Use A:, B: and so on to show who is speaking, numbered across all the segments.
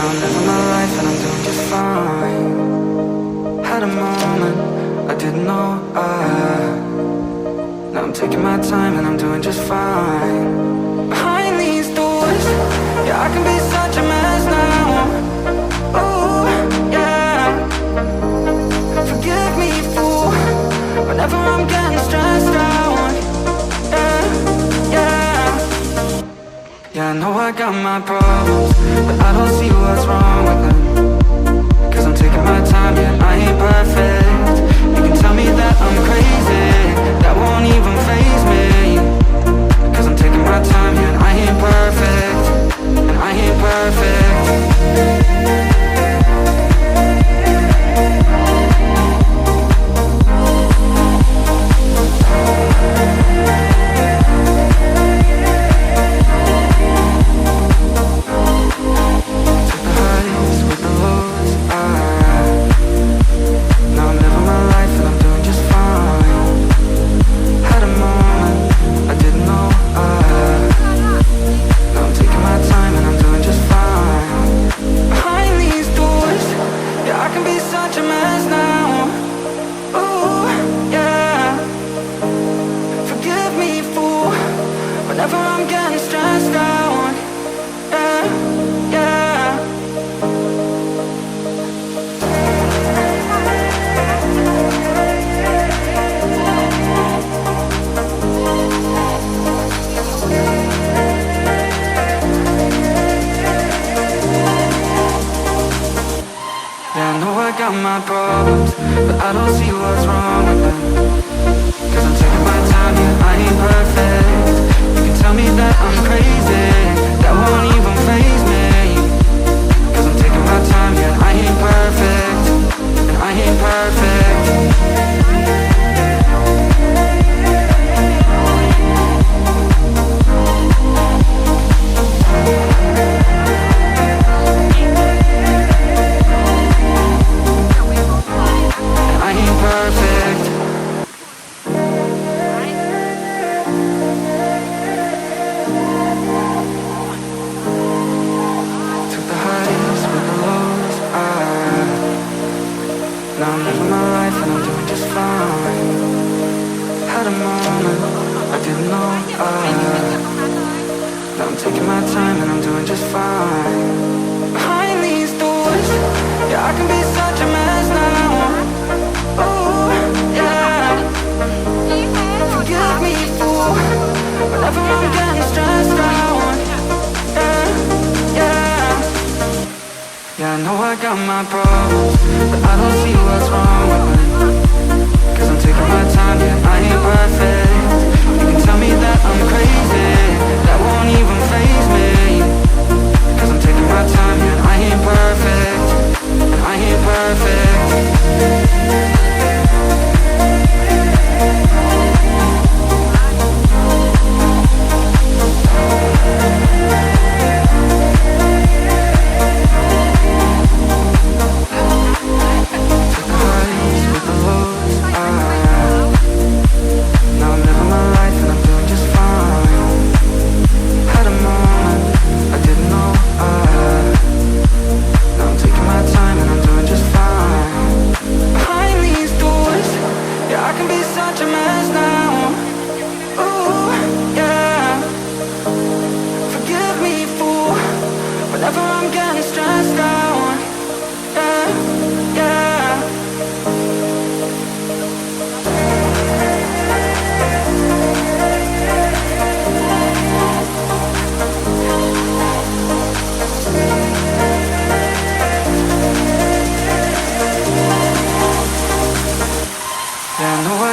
A: I'm living my life and I'm doing just fine. Had a moment I didn't know now I'm taking my time and I'm doing just fine. Behind these doors, yeah, I can be such a mess now. Ooh, yeah. Forgive me, fool, whenever I'm getting stressed out. Yeah, yeah. Yeah, I know I got my problems, but I don't see what's wrong with them. 'Cause I'm taking my time, yeah, I ain't perfect. You can tell me that I'm crazy, that won't even faze me. 'Cause I'm taking my time, yeah, I ain't perfect, and I ain't perfect. Whenever I'm getting stressed out, yeah, yeah. Yeah, I know I got my problems, but I don't see what's wrong with them. 'Cause I'm taking my time, yeah, I ain't perfect. Tell me that I'm crazy, that won't even faze me. 'Cause I'm taking my time, yeah, I ain't perfect, and I ain't perfect. I ain't perfect. Now I'm living my life and I'm doing just fine. Had a moment I didn't know now I'm taking my time and I'm doing just fine. Behind these doors, yeah, I can be such a mess now. Ooh, yeah. Forgive me, fool, whenever I'm getting stressed out. Yeah, yeah. Yeah, I know I got my problems, but I don't see what's wrong with me. 'Cause I'm taking my time, yeah, I ain't perfect. You can tell me that I'm crazy, that won't even faze me. 'Cause I'm taking my time, yeah, I ain't perfect, and I ain't perfect.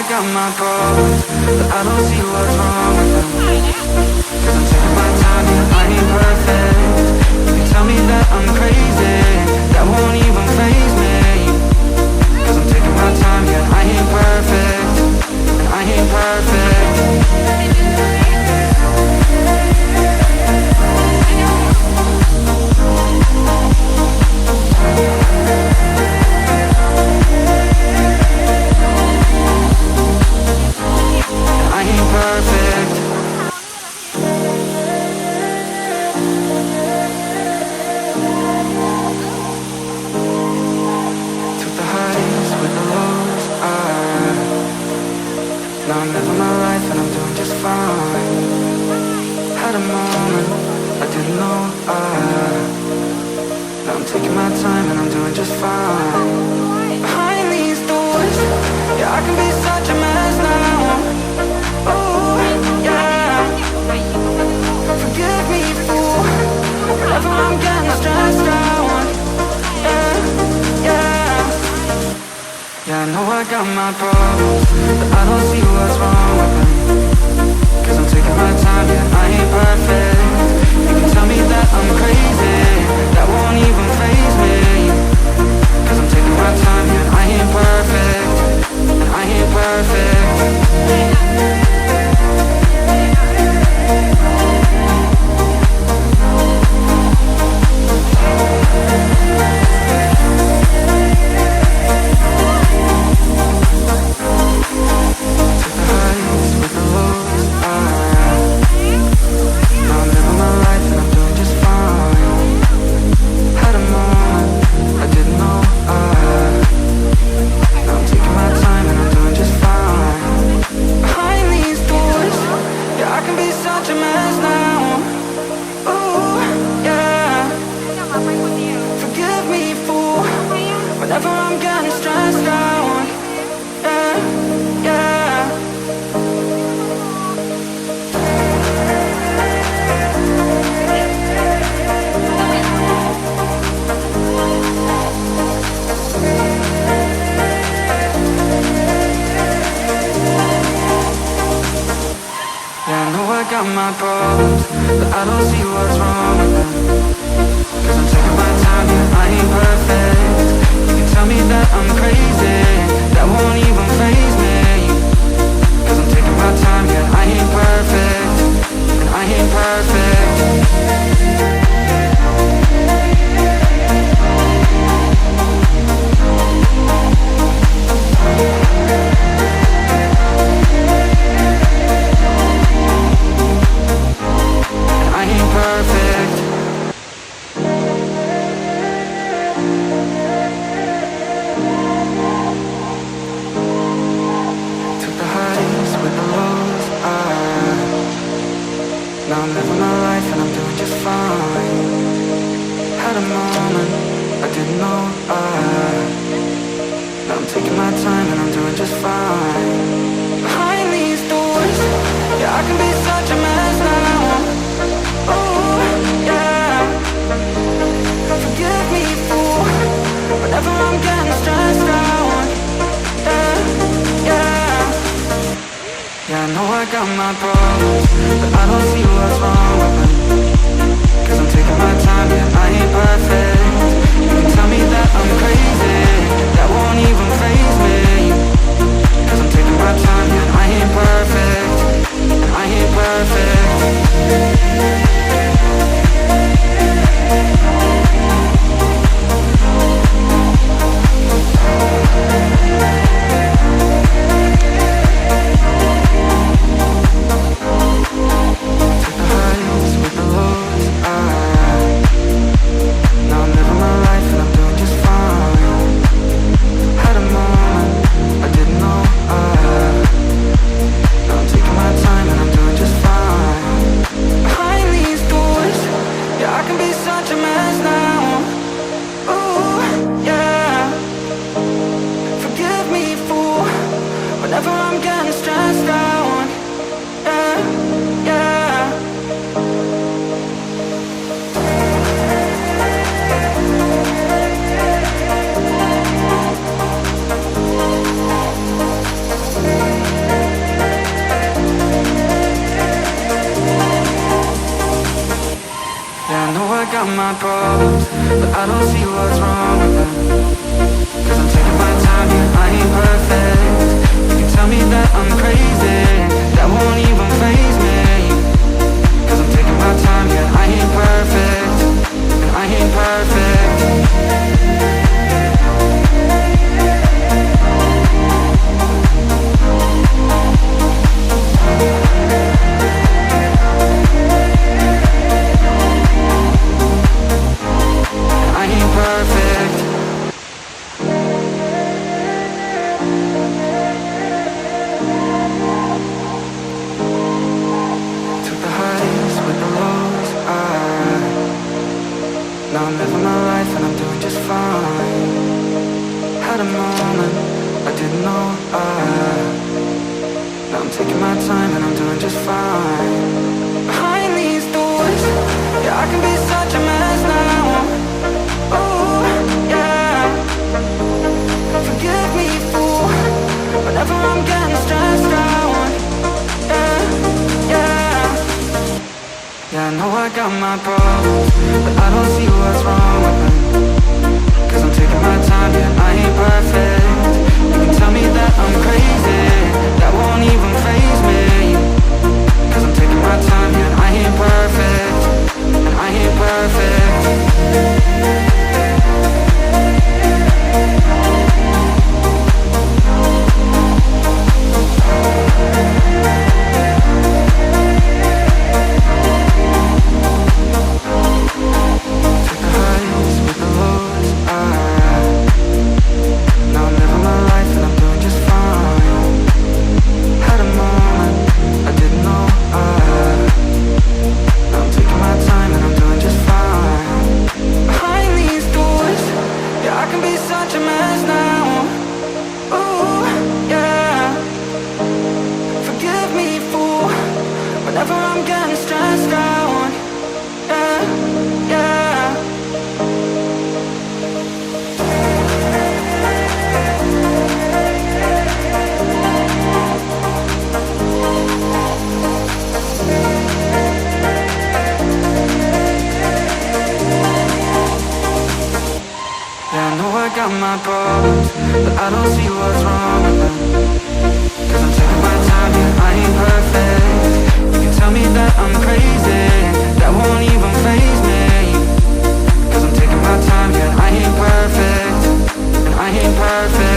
A: got my problems, but I don't see what's wrong with them. 'Cause I'm taking my time, yeah, I ain't perfect. You can tell me that I'm crazy, that won't even faze me. 'Cause I'm taking my time, yeah, I ain't perfect, and I ain't perfect. I ain't perfect. fine. Had a moment I didn't know now I'm taking my time and I'm doing just fine. Behind these doors, yeah, I can be such a mess now. Oh, yeah. Forgive me, fool, whenever I'm getting stressed out. Yeah, yeah. Yeah, I know I got my problems, but I don't see what's wrong with them. 'Cause I'm taking my time, yeah, I ain't perfect. You can tell me that I'm crazy, that won't even faze me. 'Cause I'm taking my time, yeah, I ain't perfect, and I ain't perfect. My problems, but I don't see what's wrong with them. 'Cause I'm taking my time, yeah, I ain't perfect. You can tell me that I'm crazy, that won't even faze me. 'Cause I'm taking my time, yeah, I ain't perfect, and I ain't perfect. Perfect. Took the highs with the lows. Now I'm living my life and I'm doing just fine. Had a moment I didn't know. Now I'm taking my time and I'm doing just fine. Behind these doors, yeah, I can be such a mess now. Oh, yeah. Forgive me, fool, whenever I'm getting stressed out. Yeah, yeah. Yeah, I know I got my problems, but I don't see what's wrong with them. 'Cause I'm taking my time, yeah, I ain't perfect. You can tell me that I'm crazy, that won't even faze me. 'Cause I'm taking my time, yeah, I ain't perfect, and I ain't perfect. My problems, but I don't see what's wrong with them. 'Cause I'm taking my time, yeah, I ain't perfect. You can tell me that I'm crazy, that won't even faze me. 'Cause I'm taking my time, yeah, I ain't perfect, and I ain't perfect. I ain't perfect. Had a moment I didn't know now I'm taking my time and I'm doing just fine. Behind these doors, yeah, I can be such a mess now. Oh, yeah. Forgive me, fool, whenever I'm getting stressed out. Yeah, yeah. Yeah, I know I got my problems, but I don't see what's wrong with them. 'Cause I'm taking my time, yeah, I ain't perfect. You can tell me that I'm crazy, that won't even faze me. 'Cause I'm taking my time, yeah, I ain't perfect, and I ain't perfect. Take the highs with the lows, now I'm living my life and I'm doing just fine. Had a moment I didn't know now I'm taking my time and I'm doing just fine. Behind these doors, yeah, I can be such a mess now. Ooh, yeah. Forgive me, fool, whenever I'm getting stressed out. Yeah, yeah. Yeah, I know I got my problems, but I don't see what's wrong with them. 'Cause I'm taking my time, yeah, I ain't perfect. You can tell me that I'm crazy, that won't even faze me. 'Cause I'm taking my time, yeah, I ain't perfect, and I ain't perfect.